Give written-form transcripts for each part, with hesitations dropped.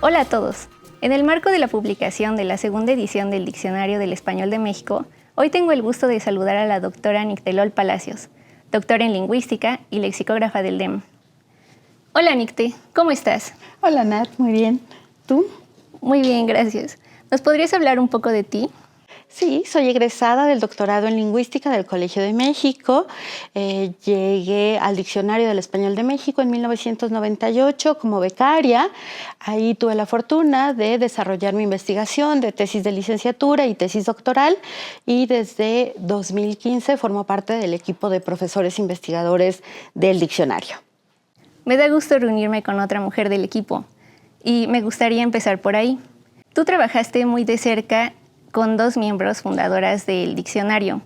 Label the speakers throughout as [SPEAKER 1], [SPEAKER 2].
[SPEAKER 1] Hola a todos. En el marco de la publicación de la segunda edición del Diccionario del Español de México, hoy tengo el gusto de saludar a la doctora Nictelol Palacios, doctora en Lingüística y lexicógrafa del DEM. Hola Nicte, ¿cómo estás?
[SPEAKER 2] Hola Nat, muy bien. ¿Tú?
[SPEAKER 1] Muy bien, gracias. ¿Nos podrías hablar un poco de ti?
[SPEAKER 2] Sí, soy egresada del doctorado en Lingüística del Colegio de México. Llegué al Diccionario del Español de México en 1998 como becaria. Ahí tuve la fortuna de desarrollar mi investigación de tesis de licenciatura y tesis doctoral, y desde 2015 formo parte del equipo de profesores investigadores del diccionario.
[SPEAKER 1] Me da gusto reunirme con otra mujer del equipo y me gustaría empezar por ahí. Tú trabajaste muy de cerca con dos miembros fundadoras del diccionario,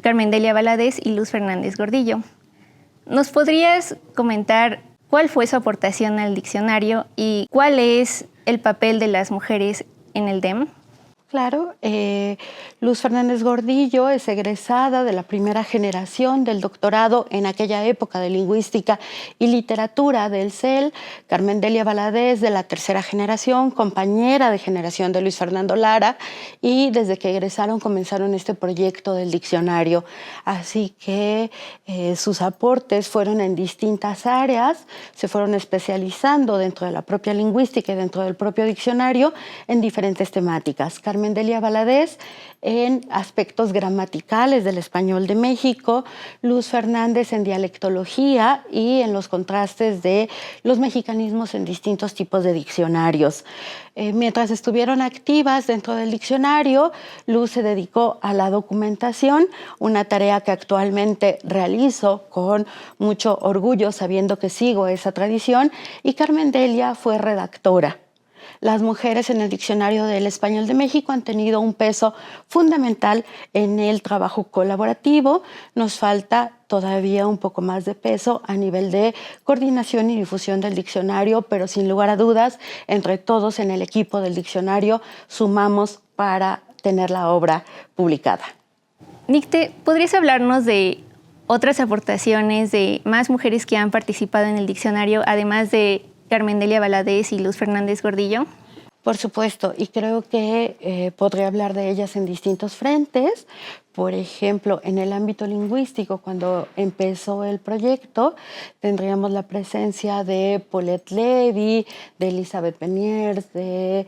[SPEAKER 1] Carmen Delia Valadez y Luz Fernández Gordillo. ¿Nos podrías comentar cuál fue su aportación al diccionario y cuál es el papel de las mujeres en el DEM?
[SPEAKER 2] Claro, Luz Fernández Gordillo es egresada de la primera generación del doctorado en aquella época de Lingüística y Literatura del CEL. Carmen Delia Valadez de la tercera generación, compañera de generación de Luis Fernando Lara, y desde que egresaron comenzaron este proyecto del diccionario. Así que sus aportes fueron en distintas áreas, se fueron especializando dentro de la propia lingüística y dentro del propio diccionario en diferentes temáticas. Carmen Delia Valadez en aspectos gramaticales del español de México, Luz Fernández en dialectología y en los contrastes de los mexicanismos en distintos tipos de diccionarios. Mientras estuvieron activas dentro del diccionario, Luz se dedicó a la documentación, una tarea que actualmente realizo con mucho orgullo, sabiendo que sigo esa tradición, y Carmen Delia fue redactora. Las mujeres en el Diccionario del Español de México han tenido un peso fundamental en el trabajo colaborativo. Nos falta todavía un poco más de peso a nivel de coordinación y difusión del diccionario, pero sin lugar a dudas, entre todos en el equipo del diccionario sumamos para tener la obra publicada.
[SPEAKER 1] Nicte, ¿podrías hablarnos de otras aportaciones de más mujeres que han participado en el diccionario, además de Carmen Delia Valadez y Luz Fernández Gordillo?
[SPEAKER 2] Por supuesto, y creo que podré hablar de ellas en distintos frentes. Por ejemplo, en el ámbito lingüístico, cuando empezó el proyecto, tendríamos la presencia de Paulette Levy, de Elizabeth Beniers, de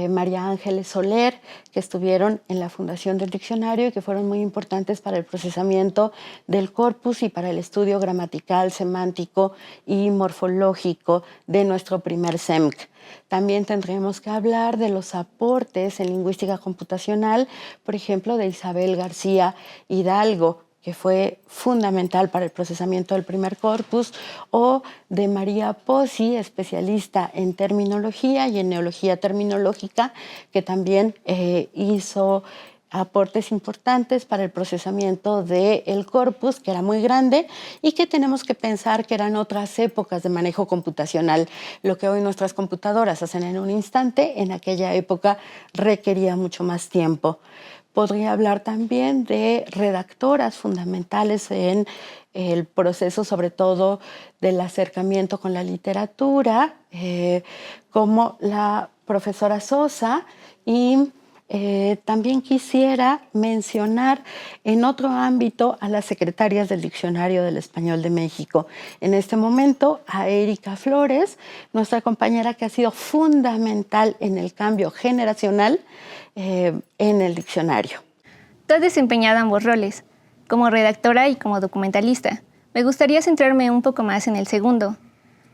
[SPEAKER 2] María Ángeles Soler, que estuvieron en la fundación del diccionario y que fueron muy importantes para el procesamiento del corpus y para el estudio gramatical, semántico y morfológico de nuestro primer SEMC. También tendremos que hablar de los aportes en lingüística computacional, por ejemplo, de Isabel García Hidalgo, que fue fundamental para el procesamiento del primer corpus, o de María Pozzi, especialista en terminología y en neología terminológica, que también hizo aportes importantes para el procesamiento del corpus, que era muy grande y que tenemos que pensar que eran otras épocas de manejo computacional. Lo que hoy nuestras computadoras hacen en un instante, en aquella época requería mucho más tiempo. Podría hablar también de redactoras fundamentales en el proceso, sobre todo del acercamiento con la literatura, como la profesora Sosa, y también quisiera mencionar en otro ámbito a las secretarias del Diccionario del Español de México. En este momento a Erika Flores, nuestra compañera que ha sido fundamental en el cambio generacional en el diccionario.
[SPEAKER 1] Tú has desempeñado ambos roles, como redactora y como documentalista. Me gustaría centrarme un poco más en el segundo.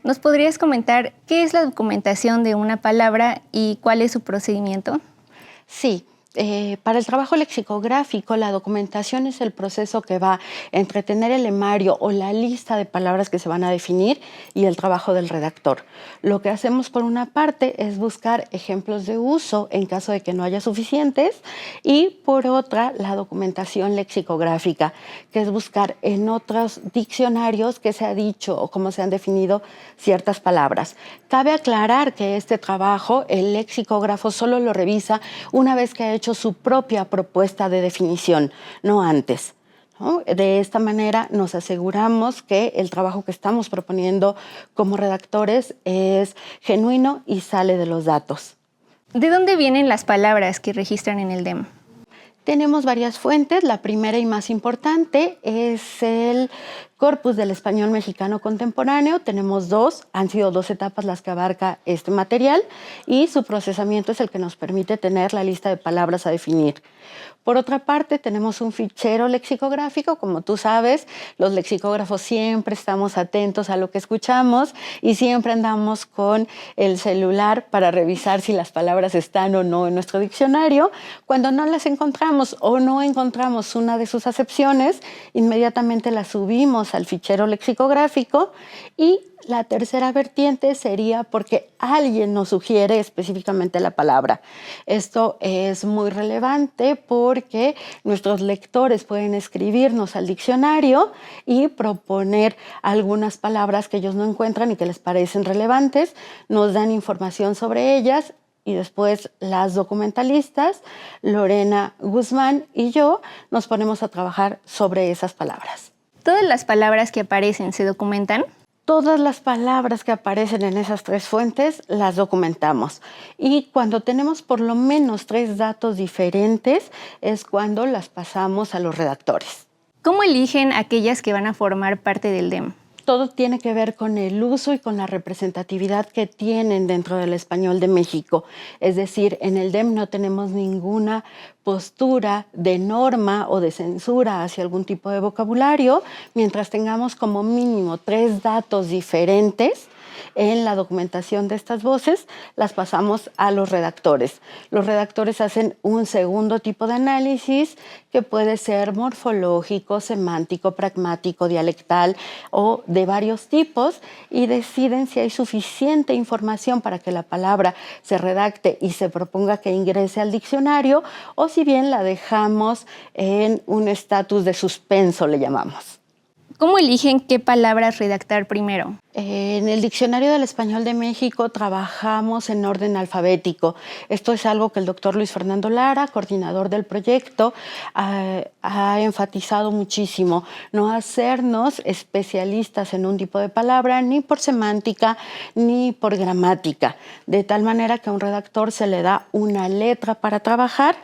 [SPEAKER 1] ¿Nos podrías comentar qué es la documentación de una palabra y cuál es su procedimiento?
[SPEAKER 2] Sí, para el trabajo lexicográfico, la documentación es el proceso que va entre tener el lemario o la lista de palabras que se van a definir y el trabajo del redactor. Lo que hacemos por una parte es buscar ejemplos de uso en caso de que no haya suficientes, y por otra la documentación lexicográfica, que es buscar en otros diccionarios qué se ha dicho o cómo se han definido ciertas palabras. Cabe aclarar que este trabajo el lexicógrafo solo lo revisa una vez que ha hecho su propia propuesta de definición, no antes. ¿no? De esta manera nos aseguramos que el trabajo que estamos proponiendo como redactores es genuino y sale de los datos.
[SPEAKER 1] ¿De dónde vienen las palabras que registran en el DEM?
[SPEAKER 2] Tenemos varias fuentes. La primera y más importante es el Corpus del Español Mexicano Contemporáneo. Tenemos dos, han sido 2 etapas las que abarca este material y su procesamiento es el que nos permite tener la lista de palabras a definir. Por otra parte, tenemos un fichero lexicográfico. Como tú sabes, los lexicógrafos siempre estamos atentos a lo que escuchamos y siempre andamos con el celular para revisar si las palabras están o no en nuestro diccionario. Cuando no las encontramos o no encontramos una de sus acepciones, inmediatamente las subimos al fichero lexicográfico. Y la tercera vertiente sería porque alguien nos sugiere específicamente la palabra. Esto es muy relevante porque nuestros lectores pueden escribirnos al diccionario y proponer algunas palabras que ellos no encuentran y que les parecen relevantes, nos dan información sobre ellas y después las documentalistas, Lorena Guzmán y yo, nos ponemos a trabajar sobre esas palabras.
[SPEAKER 1] ¿Todas las palabras que aparecen se documentan?
[SPEAKER 2] Todas las palabras que aparecen en esas 3 fuentes las documentamos y cuando tenemos por lo menos 3 datos diferentes es cuando las pasamos a los redactores.
[SPEAKER 1] ¿Cómo eligen aquellas que van a formar parte del DEM?
[SPEAKER 2] Todo tiene que ver con el uso y con la representatividad que tienen dentro del español de México. Es decir, en el DEM no tenemos ninguna postura de norma o de censura hacia algún tipo de vocabulario, mientras tengamos como mínimo 3 datos diferentes. En la documentación de estas voces las pasamos a los redactores. Los redactores hacen un segundo tipo de análisis que puede ser morfológico, semántico, pragmático, dialectal o de varios tipos y deciden si hay suficiente información para que la palabra se redacte y se proponga que ingrese al diccionario o si bien la dejamos en un estatus de suspenso, le llamamos.
[SPEAKER 1] ¿Cómo eligen qué palabras redactar primero?
[SPEAKER 2] En el Diccionario del Español de México trabajamos en orden alfabético. Esto es algo que el doctor Luis Fernando Lara, coordinador del proyecto, ha enfatizado muchísimo. No hacernos especialistas en un tipo de palabra, ni por semántica, ni por gramática. De tal manera que a un redactor se le da una letra para trabajar.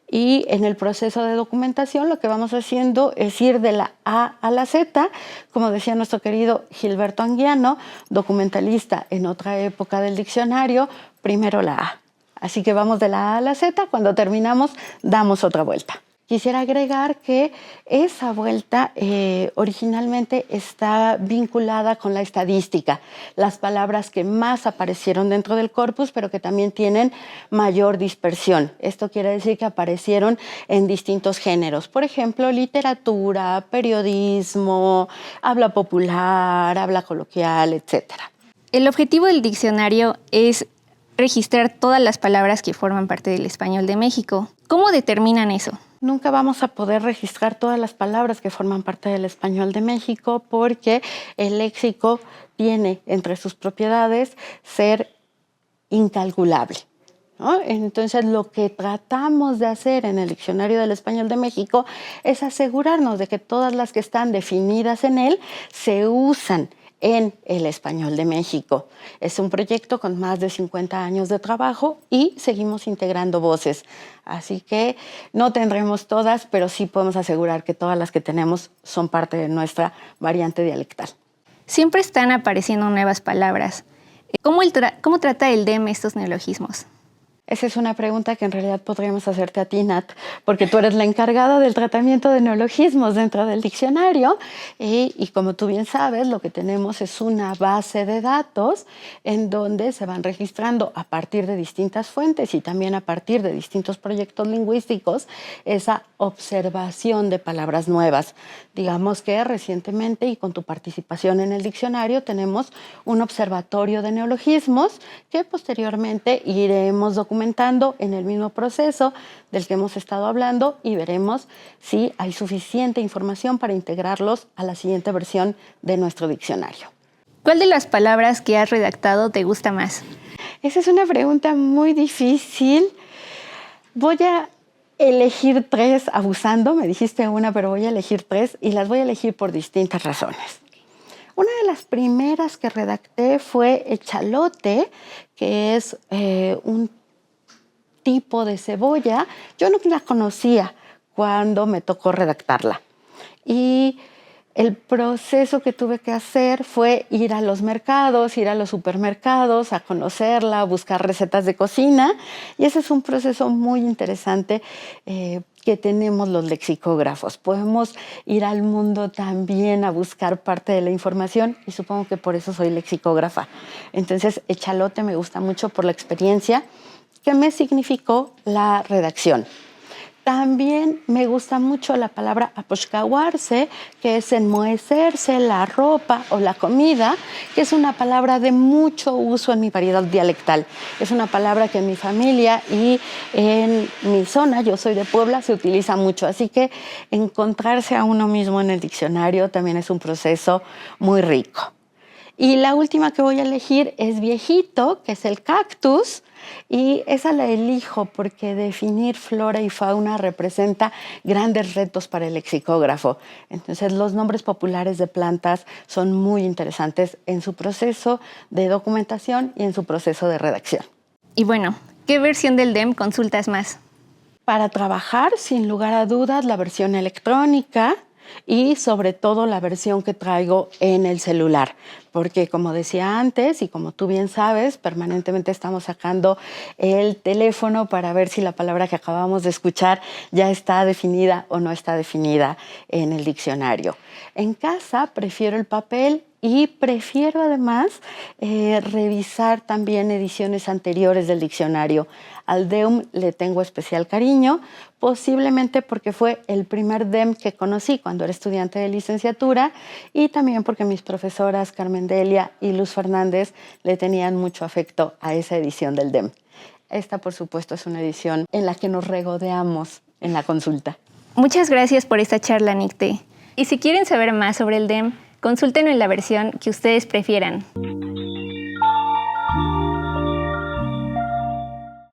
[SPEAKER 2] Y en el proceso de documentación lo que vamos haciendo es ir de la A a la Z, como decía nuestro querido Gilberto Anguiano, documentalista en otra época del diccionario, primero la A. Así que vamos de la A a la Z, cuando terminamos damos otra vuelta. Quisiera agregar que esa vuelta originalmente está vinculada con la estadística, las palabras que más aparecieron dentro del corpus, pero que también tienen mayor dispersión. Esto quiere decir que aparecieron en distintos géneros, por ejemplo, literatura, periodismo, habla popular, habla coloquial, etc.
[SPEAKER 1] El objetivo del diccionario es registrar todas las palabras que forman parte del español de México. ¿Cómo determinan eso?
[SPEAKER 2] Nunca vamos a poder registrar todas las palabras que forman parte del español de México porque el léxico tiene entre sus propiedades ser incalculable, ¿no? Entonces, lo que tratamos de hacer en el Diccionario del Español de México es asegurarnos de que todas las que están definidas en él se usan en el español de México. Es un proyecto con más de 50 años de trabajo y seguimos integrando voces. Así que no tendremos todas, pero sí podemos asegurar que todas las que tenemos son parte de nuestra variante dialectal.
[SPEAKER 1] Siempre están apareciendo nuevas palabras. ¿Cómo trata el DEM estos neologismos?
[SPEAKER 2] Esa es una pregunta que en realidad podríamos hacerte a ti, Nat, porque tú eres la encargada del tratamiento de neologismos dentro del diccionario y como tú bien sabes, lo que tenemos es una base de datos en donde se van registrando a partir de distintas fuentes y también a partir de distintos proyectos lingüísticos esa observación de palabras nuevas. Digamos que recientemente y con tu participación en el diccionario tenemos un observatorio de neologismos que posteriormente iremos documentando en el mismo proceso del que hemos estado hablando y veremos si hay suficiente información para integrarlos a la siguiente versión de nuestro diccionario.
[SPEAKER 1] ¿Cuál de las palabras que has redactado te gusta más?
[SPEAKER 2] Esa es una pregunta muy difícil. Voy a elegir 3 abusando. Me dijiste una, pero voy a elegir 3 y las voy a elegir por distintas razones. Una de las primeras que redacté fue echalote, que es un tipo de cebolla. Yo no la conocía cuando me tocó redactarla. Y el proceso que tuve que hacer fue ir a los mercados, ir a los supermercados, a conocerla, a buscar recetas de cocina. Y ese es un proceso muy interesante que tenemos los lexicógrafos. Podemos ir al mundo también a buscar parte de la información y supongo que por eso soy lexicógrafa. Entonces, echalote me gusta mucho por la experiencia que me significó la redacción. También me gusta mucho la palabra aposhkawarse, que es enmohecerse, la ropa o la comida, que es una palabra de mucho uso en mi variedad dialectal. Es una palabra que en mi familia y en mi zona, yo soy de Puebla, se utiliza mucho. Así que encontrarse a uno mismo en el diccionario también es un proceso muy rico. Y la última que voy a elegir es viejito, que es el cactus, y esa la elijo porque definir flora y fauna representa grandes retos para el lexicógrafo. Entonces, los nombres populares de plantas son muy interesantes en su proceso de documentación y en su proceso de redacción.
[SPEAKER 1] Y bueno, ¿qué versión del DEM consultas más?
[SPEAKER 2] Para trabajar, sin lugar a dudas, la versión electrónica y sobre todo la versión que traigo en el celular, porque como decía antes y como tú bien sabes, permanentemente estamos sacando el teléfono para ver si la palabra que acabamos de escuchar ya está definida o no está definida en el diccionario. En casa prefiero el papel y prefiero además revisar también ediciones anteriores del diccionario. Al DEM le tengo especial cariño, posiblemente porque fue el primer DEM que conocí cuando era estudiante de licenciatura y también porque mis profesoras Carmen Delia y Luz Fernández le tenían mucho afecto a esa edición del DEM. Esta, por supuesto, es una edición en la que nos regodeamos en la consulta.
[SPEAKER 1] Muchas gracias por esta charla, Nicte. Y si quieren saber más sobre el DEM, consúltenlo en la versión que ustedes prefieran.